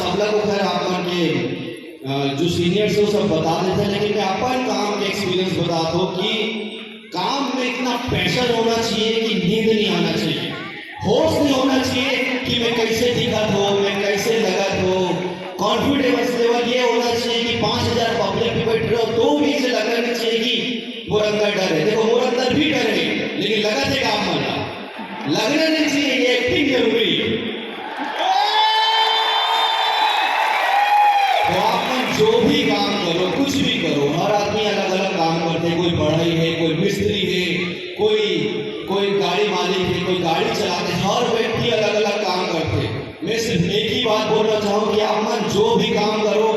सब लोग खैर अपन के जो सीनियर्स है वो सब बता देते हैं, लेकिन मैं अपन काम के एक्सपीरियंस बताता हूँ कि काम में इतना प्रेशर होना चाहिए कि नींद नहीं आना चाहिए, होश नहीं होना चाहिए कि मैं कैसे दिखत हो, मैं कैसे लगत हो। कॉन्फिडेंस लेवल ये होना चाहिए कि 5000 पब्लिक में बैठ रहे हो तो भी इसे लगना नहीं चाहिए कि मोर अंदर डर है। देखो मोर अंदर भी डर है, लेकिन लगा थे काम वाला लगना नहीं चाहिए, ये एक्टिंग जरूरी है। तो आप जो भी काम करो, कुछ भी करो, हर आदमी अलग अलग काम करते हैं। कोई पढ़ाई है, कोई मिस्त्री है, कोई गाड़ी मालिक है, कोई गाड़ी चलाते, हर व्यक्ति अलग अलग काम करते हैं। मैं सिर्फ एक ही बात बोलना चाहूँ कि आप मन जो भी काम करो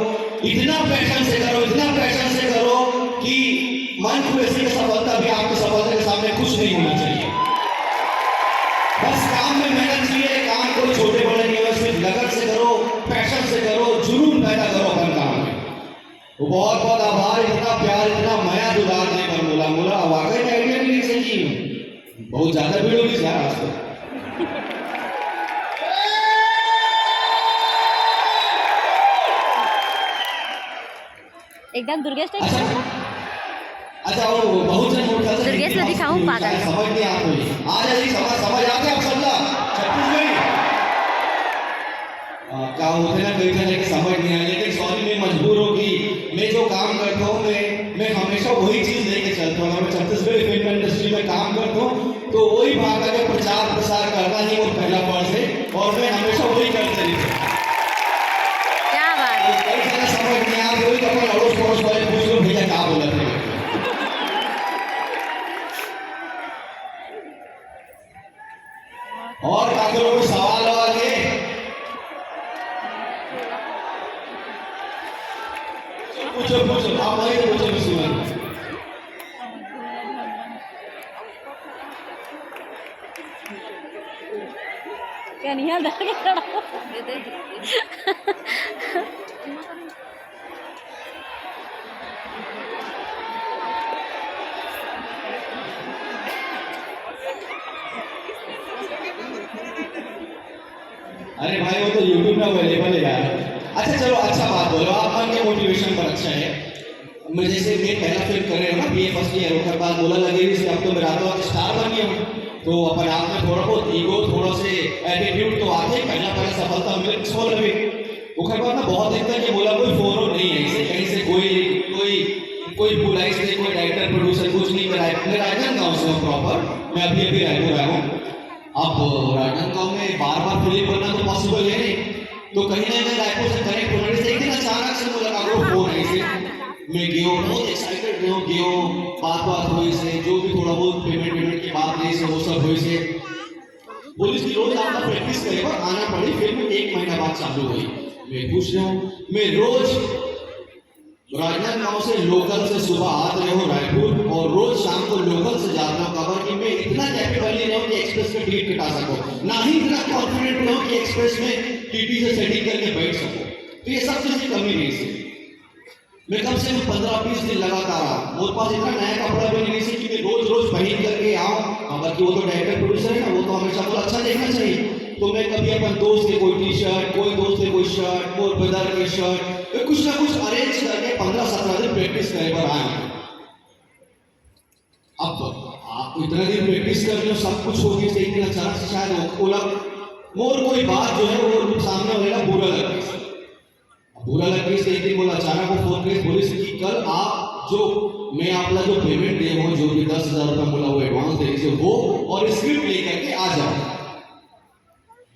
इतना पैशन से करो, इतना पैशन से करो कि मन खुशी की सफलता भी आपकी सफलता के सामने कुछ नहीं होना चाहिए। बस काम में मेहनत चाहिए, काम को छोटे बड़े नहीं हो, सिर्फ लगन से करो, पैशन से करो, जुनून पैदा करो अपन काम में। वो बहुत बहुत आभार, इतना प्यार, इतना माया दुलार नहीं पर बोला बोला वाकई में आइडिया नहीं सही, बहुत ज्यादा भीड़ होगी यार आज तो। एकदम दुर्गेश टाइप। अच्छा वो बहुत जन मोटा सा दुर्गेश में दिखाऊं पागल समझ नहीं आपको आ जाएगी, समझ आते आप सब लोग छत्तीसगढ़ क्या होते ना कई जन लेकिन समझ नहीं आया। लेकिन सॉरी मैं मजबूर हूँ कि मैं जो काम करता हूँ मैं हमेशा वही चीज़ लेके चलता हूँ। मैं छत्तीसगढ़ फिल्म इंडस्ट्री में काम करता हूँ तो वही भाग का प्रचार प्रसार करना ही वो पहला फर्ज है और मैं हमेशा वही करते रहता हूँ। क्या बात है, कई जगह समझ नहीं आ रही तो अपन अड़ोस पड़ोस वाले पूछ लो भैया क्या बोला था। और क्या करो सवाल है पूछो पूछो आप वही पूछो भी सुनो। क्या नहीं है डर के खड़ा हो। अरे भाई वो तो YouTube में अवेलेबल है यार। अच्छा चलो अच्छा बात बोलो, आप मन के मोटिवेशन पर अच्छा है। मैं जैसे मैं पहला फिल्म कर रहे हो ना BA फर्स्ट ईयर होकर बाद बोला लगे जैसे अब तो मैं रातों रात स्टार बन गया हूँ तो अपन आप में थोड़ा बहुत ईगो थोड़ा से एटीट्यूड तो आते पहला सफलता मिले किसको लगे उसके बाद ना बहुत दिन तक ये बोला कोई फोरो नहीं है इसे कहीं से कोई बुलाई से कोई डायरेक्टर प्रोड्यूसर कुछ नहीं कराया। मैं राजनांदगांव से हूँ प्रॉपर, मैं अभी रायपुर आया हूँ। अब राजनांदगांव में बार बार फिल्म बनना तो पॉसिबल है नहीं, तो कहीं ना कहीं रायपुर से कनेक्ट होने से एक दिन अचानक से मुझे लगा फोन है इसे मैं गयो बहुत एक्साइटेड गयो बात हुई से जो भी थोड़ा बहुत पेमेंट की बात नहीं से वो सब हुई से पुलिस की रोज आपका प्रैक्टिस करेगा आना पड़ी। फिल्म 1 महीना बाद चालू हुई। मैं पूछ रहा हूँ मैं रोज राजनांदगांव से लोकल से सुबह आते रहे हूँ रायपुर और रोज शाम को लोकल से जाता हूँ कवर कि मैं इतना कैपेबल नहीं रहूँ कि एक्सप्रेस में टिकट कटा सकूँ, ना ही इतना कॉन्फिडेंट रहूँ कि एक्सप्रेस में टीटी से सेटिंग करके बैठ सकूँ। तो ये सब चीज़ की कमी नहीं थी। मैं कम से कम 15-20 दिन लगातार रहा, मेरे पास इतना नया कपड़ा भी नहीं थी कि मैं रोज रोज पहन करके आऊँ। बाकी वो तो डायरेक्टर प्रोड्यूसर है ना, वो तो हमेशा तो अच्छा देखना चाहिए। तो मैं कभी अपन दोस्त के कोई टी-शर्ट, कोई दोस्त के कोई शर्ट, कोई ब्रदर के शर्ट, कुछ ना कुछ अरेंज करके 15-17 दिन प्रैक्टिस करे पर आए। अब आप इतना दिन प्रैक्टिस कर लो सब कुछ होगी तो एक दिन अचानक से शायद बोला मोर कोई बात जो है वो सामने वाले बुरा लगे से एक दिन बोला अचानक वो फोन करे पुलिस की कल आप जो मैं आपका जो पेमेंट दे हो जो भी 10,000 रुपया बोला वो एडवांस देने से वो और स्क्रिप्ट लेकर के आ जाओ।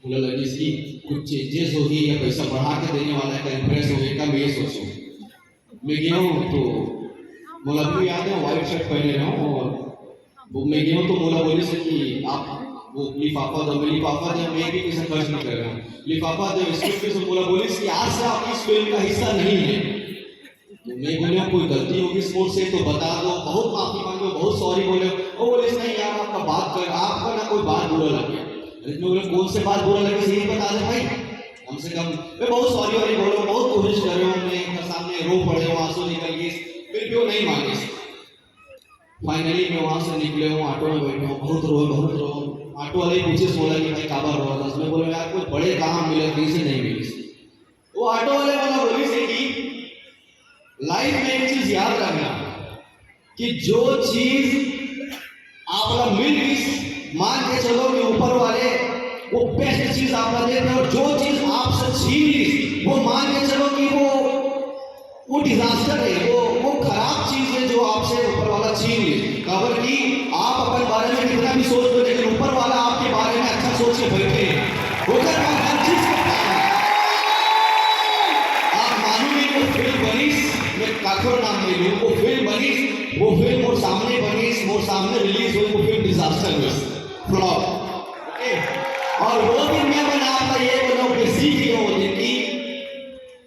बोला लगी इसकी कुछ चेंजेस होगी या पैसा बढ़ा के देने वाला है, इम्प्रेस होगा मैं ये सोचूं। मैं गया हूँ तो बोला भी याद है व्हाइट शर्ट पहने रहा हूँ और वो मैं गया हूँ तो बोला बोली से कि आप वो लिफाफा दो, लिफाफा दे मैं भी किसी खर्च नहीं कर रहा हूँ, लिफाफा दो स्क्रिप्ट से बोला बोली कि आज से आप इस फिल्म का हिस्सा नहीं है। तो मैं बोले कोई गलती होगी स्पोर्ट्स से तो बता दो, बहुत माफी मांगो, बहुत सॉरी बोले। वो बोले नहीं यार आपका बात कर आपका ना कोई बात बुरा लग गया। मैं बोले कौन से बात बुरा लगे सही बता दे भाई कम से कम। मैं बहुत सॉरी वाली बोलो, बहुत कोशिश कर रहा हूँ, मैं सामने रो पड़े हो आंसू निकल गए फिर भी वो नहीं मांगे। फाइनली मैं वहाँ से निकले हूँ, ऑटो में बैठे हूँ, बहुत रो। ऑटो वाले पूछे बोला कि भाई काबर रो था, मैं बोला यार कोई बड़े कहाँ मिले कहीं से नहीं मिली। वो याद रखना कि जो चीज आपला मिल गई, मान के चलो कि ऊपर वाले वो बेस्ट चीज आपका देते हैं, और जो चीज आपसे छीन ली वो मान के चलो कि वो डिजास्टर है, वो खराब चीज है जो आपसे ऊपर वाला छीन ली। खबर की आप अपने बारे में कितना भी सोच लो, लेकिन ऊपर वाला आपके बारे में अच्छा सोच के बैठे होकर हर चीज करता है। आप मानोगे वो फिल्म बनीस, मैं काठोर नाम ले लूँ, वो फिल्म बनीस, वो फिल्म मोर सामने बनीस, मोर सामने रिलीज हुई, वो फिल्म डिजास्टर हुई, फ्लॉप। और वो दिन में मैंने आपका ये बोला कि सीख गया वो दिन की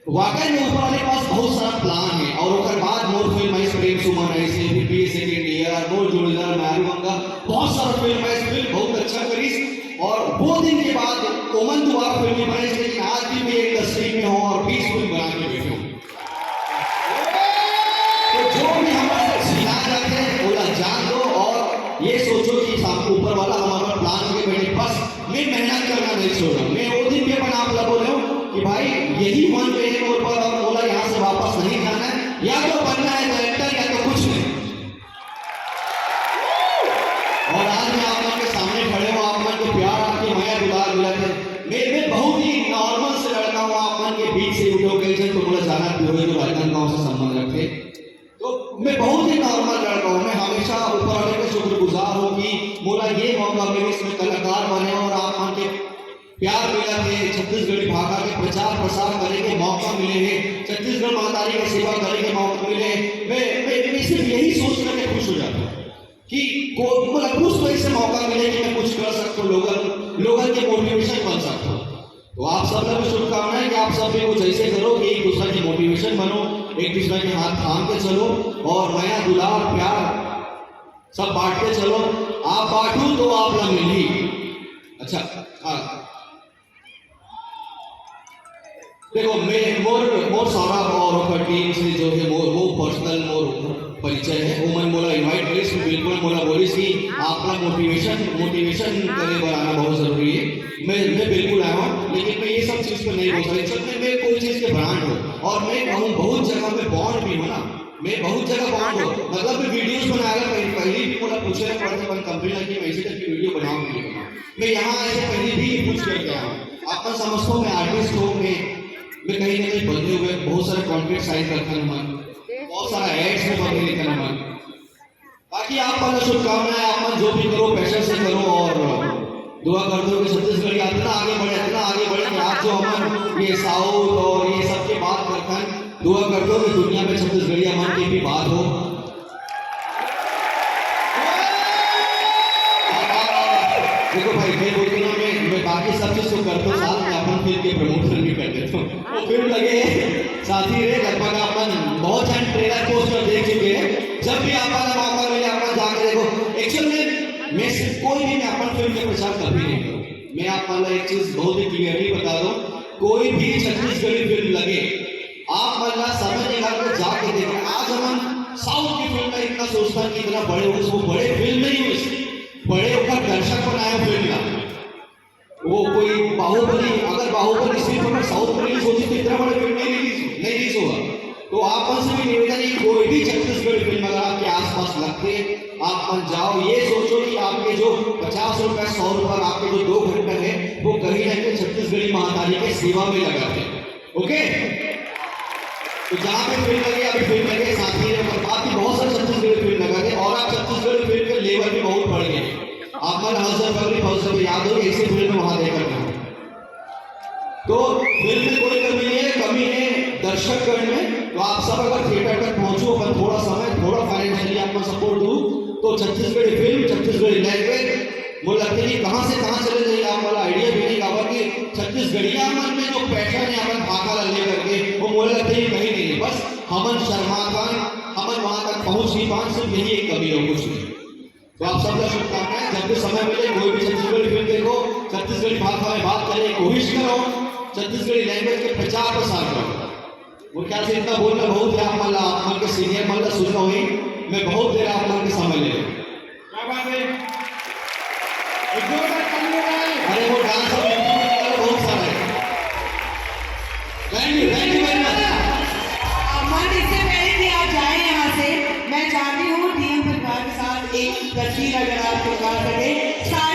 वाकई में ऊपर वाले के पास बहुत सारा प्लान है। और उसके बाद मोर फिल्म आई प्रेम सुमन आई से, फिर बी सेकंड ईयर, मोर जोड़ीदार मैरूंगा, बहुत सारा फिल्म है, फिल्म बहुत अच्छा करी। और वो दिन के बाद कोमन द्वारा फिल्म बनाई, लेकिन आज भी मैं इंडस्ट्री में हूँ और 20 फिल्म बना के बैठे हूँ। तो जो भी हमारे छिना जाते हैं बोला जान दो, और ये सोचो कि ऊपर वाला हमारा प्लान के बैठे, बस मैं मेहनत करना नहीं छोड़ रहा हूँ। मैं वो दिन भी अपन आप लोग बोल रहे हूँ कि भाई यही मन पे है ऊपर, और बोला यहाँ से वापस नहीं जाना है, या तो बनना है डायरेक्टर या तो कुछ नहीं। और आज मैं आप लोग के सामने खड़े हूँ, आप मन को प्यार, आपकी माया दुलार मिला थे। मैं बहुत ही नॉर्मल से लड़का हूँ, आप मन के बीच से उठो गई से तो बोला जाना क्यों है, जो राजनांदगांव से संबंध रखते, तो मैं बहुत ही नॉर्मल लड़का हूँ। मैं हमेशा ऊपर वाले का शुक्रगुजार हूँ कि बोला ये मौका मेरे इसमें कलाकार बने और आप मन के प्यार मिला थे, छत्तीसगढ़ी भाषा के प्रचार प्रसार करने के मौका मिले हैं, छत्तीसगढ़ महादारी की सेवा करने के मौका मिले। मैं सिर्फ यही सोच करके खुश हो जाता हूँ कि मतलब कुछ तो ऐसे मौका मिले कि मैं कुछ कर सकता हूँ, लोगों के मोटिवेशन बन सकता हूँ। तो आप सब लोग शुभकामनाएं कि आप सब भी कुछ ऐसे करो कि एक दूसरे की मोटिवेशन बनो, एक दूसरे के हाथ थाम के चलो, और माया दुलार प्यार सब बांटते चलो। आप बांटू तो आप ना मिली। अच्छा हाँ, देखो मैं मोर सौरभ और टीम से जो है वो पर्सनल मोर परिचय है, वो मन बोला इनवाइट करीस, बिल्कुल बोला बोलिस कि आपका मोटिवेशन करे बनाना बहुत जरूरी है। मैं बिल्कुल आया हूँ, लेकिन मैं ये सब चीज़ पर नहीं बोल सकता। एक्चुअली मैं कोई चीज़ के ब्रांड हूँ, और मैं कहूँ बहुत जगह में बॉन्ड भी हूँ ना, मैं बहुत जगह बॉन्ड हूँ, मतलब मैं वीडियोस बनाया पहले भी बोला पूछ रहे पड़ते अपन कंपनी लगी मैं इसी तरह की वीडियो बनाऊँ नहीं बनाऊँ, मैं यहाँ ऐसे पहले भी पूछ कर गया हूँ। आपका समझता हूँ मैं आर्टिस्ट हूँ, मैं कहीं ना कहीं बंधे हुए बहुत सारे कॉन्टेंट साइड रखा मन, बहुत सारा एड्स में बंधे लिखा मन। बाकी आप पर शुभकामनाएं, आप मन जो भी करो पैशन से करो, और दुआ करते हो कि छत्तीसगढ़ इतना आगे बढ़े कि आज जो हम ये साउथ और ये सब की बात करते हैं, दुआ करते हो कि दुनिया में छत्तीसगढ़ी अमन की भी बात हो। देखो भाई मैं बोलते ना, मैं बाकी सब चीज तो करता हूँ, साथ में अपन फिल्म के प्रमोशन भी कर देता हूँ। वो फिल्म लगे साथी रहे, लगभग अपन बहुत सारे ट्रेलर पोस्टर देख चुके हैं। जब भी अपन मौका मिले अपन जाके देखो। एक्चुअल में मैं सिर्फ कोई भी मैं अपन फिल्म के प्रचार कभी नहीं करूँ। मैं आप मतलब एक चीज बहुत ही क्लियरली बता दूं, कोई भी छत्तीसगढ़ी फिल्म लगे आप मतलब समय निकाल जाके देखें। आज हम साउथ की फिल्म में इतना सोचता है कि इतना बड़े उसको बड़े फिल्म नहीं हुई, बड़े ऊपर दर्शक बनाए फिल्म का। वो कोई बाहुबली, अगर बाहुबली सिर्फ अगर साउथ में रिलीज होती तो इतना बड़ा फिल्म नहीं रिलीज होगा। तो आप से भी निवेदन है कि कोई भी छत्तीसगढ़ी फिल्म अगर आपके आसपास लगते आप मन जाओ, ये सोचो कि आपके जो 50 रुपए 100 रुपए आपके जो 2 घंटे है वो कहीं ना कहीं छत्तीसगढ़ी महादारी के सेवा में लगाते हैं। ओके, तो जहाँ पे फिल्म लगे अभी फिल्म लगे साथी आपकी बहुत सारे छत्तीसगढ़ी फिल्म लगा दे, और आप छत्तीसगढ़ी फिल्म के लेवल भी बहुत बढ़ गए। आप मन हजर याद हो ऐसी फिल्म वहां देखकर तो फिल्म में कोई कमी है दर्शकगण में। तो आप सब अगर थिएटर तक पहुंचो, अपन थोड़ा समय थोड़ा फाइनेंशियली आपको सपोर्ट दूं तो छत्तीसगढ़ी फिल्म छत्तीसगढ़ी लैंग्वेज वो लगते कि कहां से कहां चले जाइए आप वाला आइडिया भी नहीं खबर कि छत्तीसगढ़िया मन में जो पैशन है अपन भागा ले करके वो मोले लगते ही कहीं नहीं है। बस हमन शर्मा खान हमन वहां तक पहुंच नहीं पाए, सिर्फ यही एक कमी है, कुछ नहीं। तो आप सबका शुभकामनाएं, जब भी समय मिले कोई भी छत्तीसगढ़ी फिल्म देखो, छत्तीसगढ़ी भाषा में बात करने की कोशिश करो, छत्तीसगढ़ी लैंग्वेज के प्रचार प्रसार करो। वो क्या से इतना बोलना बहुत है, आप मन के सीनियर मन सुन रहा हूँ मैं, बहुत देर आप मन के समय ले क्या बात है। अरे वो डांस बहुत सारा है। Thank you very much. Aman, इससे पहले कि आप जाए यहाँ से तस्वीर अगर आप निकाल सके